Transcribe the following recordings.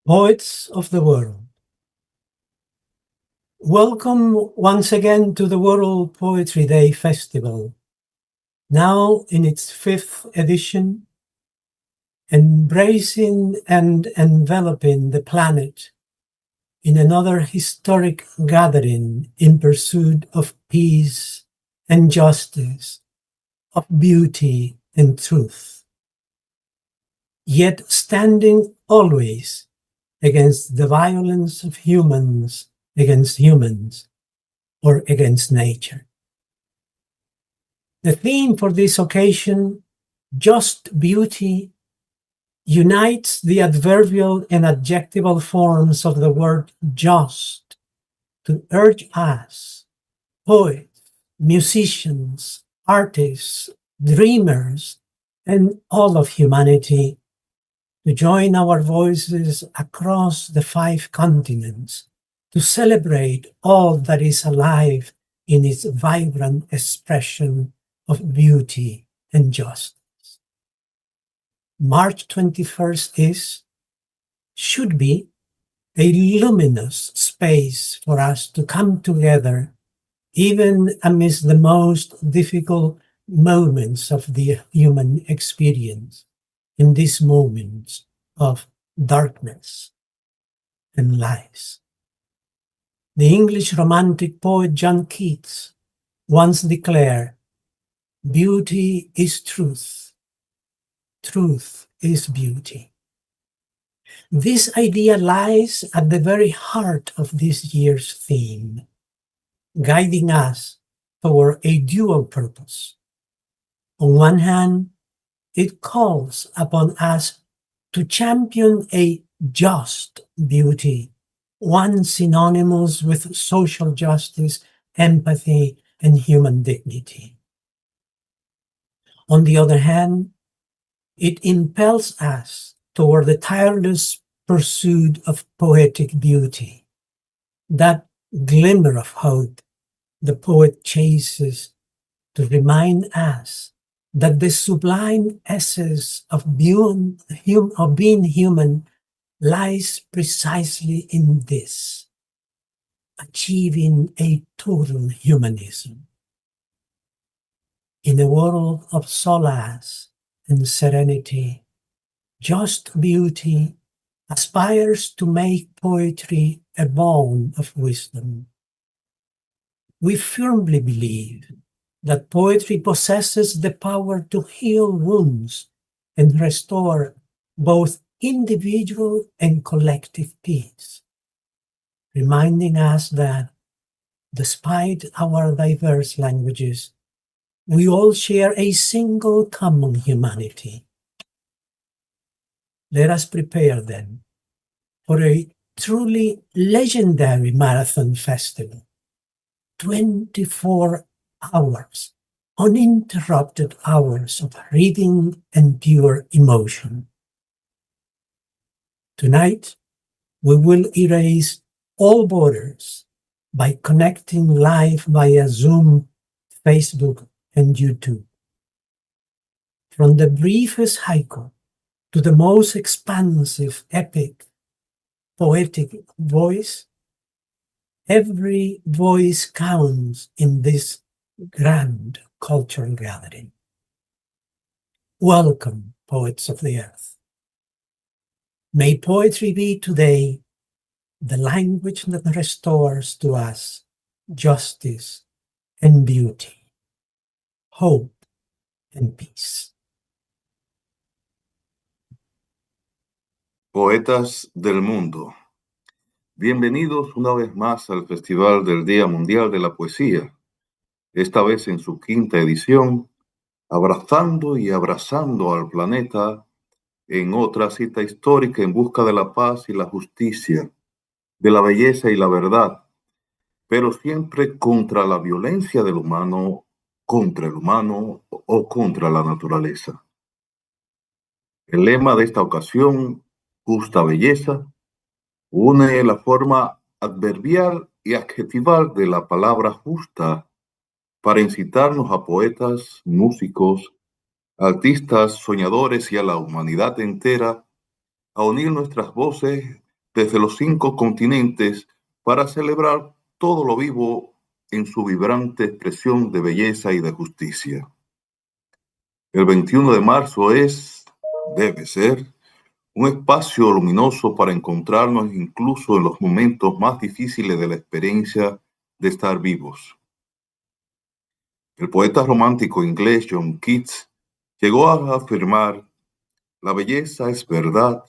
Poets of the World. Welcome once again to the World Poetry Day Festival, now in its fifth edition, embracing and enveloping the planet in another historic gathering in pursuit of peace and justice, of beauty and truth, yet standing always against the violence of humans against humans or against nature. The theme for this occasion, Just Beauty, unites the adverbial and adjectival forms of the word just to urge us, poets, musicians, artists, dreamers, and all of humanity to join our voices across the 5 continents to celebrate all that is alive in its vibrant expression of beauty and justice. March 21st should be a luminous space for us to come together, even amidst the most difficult moments of the human experience, in these moments of darkness and lies. The English Romantic poet John Keats once declared, "Beauty is truth, truth is beauty." This idea lies at the very heart of this year's theme, guiding us toward a dual purpose. On one hand, it calls upon us to champion a just beauty, one synonymous with social justice, empathy, and human dignity. On the other hand, it impels us toward the tireless pursuit of poetic beauty, that glimmer of hope the poet chases to remind us that the sublime essence of being human lies precisely in this, achieving a total humanism. In a world of solace and serenity, just beauty aspires to make poetry a bond of wisdom. We firmly believe that poetry possesses the power to heal wounds and restore both individual and collective peace, reminding us that despite our diverse languages, we all share a single common humanity. Let us prepare then for a truly legendary marathon festival. 24 hours, uninterrupted hours of reading and pure emotion. Tonight, we will erase all borders by connecting live via Zoom, Facebook, and YouTube. From the briefest haiku to the most expansive, epic, poetic voice, every voice counts in this grand cultural gathering. Welcome, poets of the earth. May poetry be today the language that restores to us justice and beauty, hope and peace. Poetas del mundo, bienvenidos una vez más al Festival del Día Mundial de la Poesía, esta vez en su 5ª edición, abrazando y abrazando al planeta en otra cita histórica en busca de la paz y la justicia, de la belleza y la verdad, pero siempre contra la violencia del humano, contra el humano o contra la naturaleza. El lema de esta ocasión, justa belleza, une la forma adverbial y adjetival de la palabra justa para incitarnos a poetas, músicos, artistas, soñadores y a la humanidad entera a unir nuestras voces desde los 5 continentes para celebrar todo lo vivo en su vibrante expresión de belleza y de justicia. El 21 de marzo debe ser, un espacio luminoso para encontrarnos incluso en los momentos más difíciles de la experiencia de estar vivos. El poeta romántico inglés John Keats llegó a afirmar: la belleza es verdad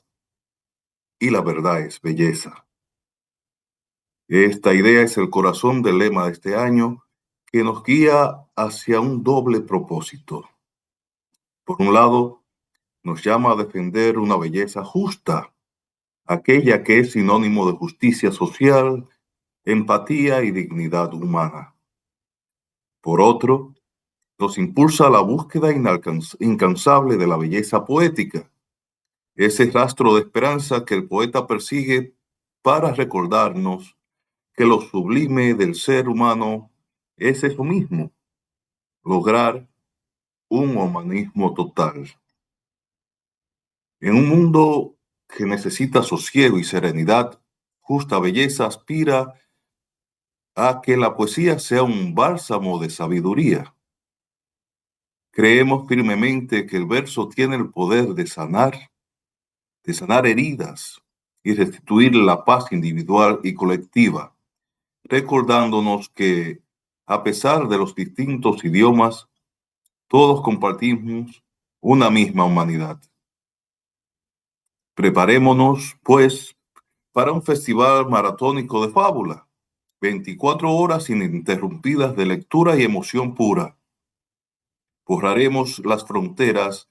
y la verdad es belleza. Esta idea es el corazón del lema de este año, que nos guía hacia un doble propósito. Por un lado, nos llama a defender una belleza justa, aquella que es sinónimo de justicia social, empatía y dignidad humana. Por otro, nos impulsa a la búsqueda incansable de la belleza poética, ese rastro de esperanza que el poeta persigue para recordarnos que lo sublime del ser humano es eso mismo: lograr un humanismo total. En un mundo que necesita sosiego y serenidad, justa belleza aspira a que la poesía sea un bálsamo de sabiduría. Creemos firmemente que el verso tiene el poder de sanar heridas y restituir la paz individual y colectiva, recordándonos que, a pesar de los distintos idiomas, todos compartimos una misma humanidad. Preparémonos, pues, para un festival maratónico de fábula, 24 horas ininterrumpidas de lectura y emoción pura. Borraremos las fronteras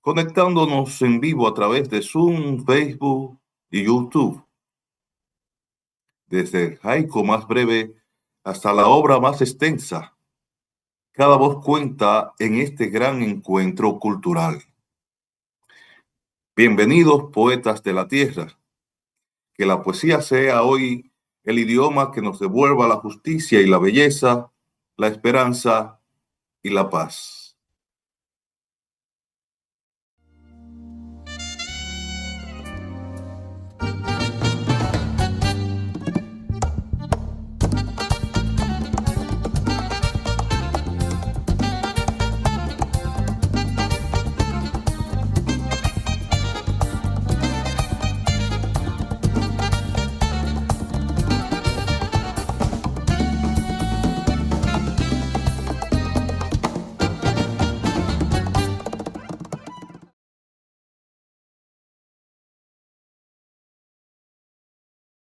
conectándonos en vivo a través de Zoom, Facebook y YouTube. Desde el haiku más breve hasta la obra más extensa, cada voz cuenta en este gran encuentro cultural. Bienvenidos, poetas de la tierra. Que la poesía sea hoy el idioma que nos devuelva la justicia y la belleza, la esperanza y la paz.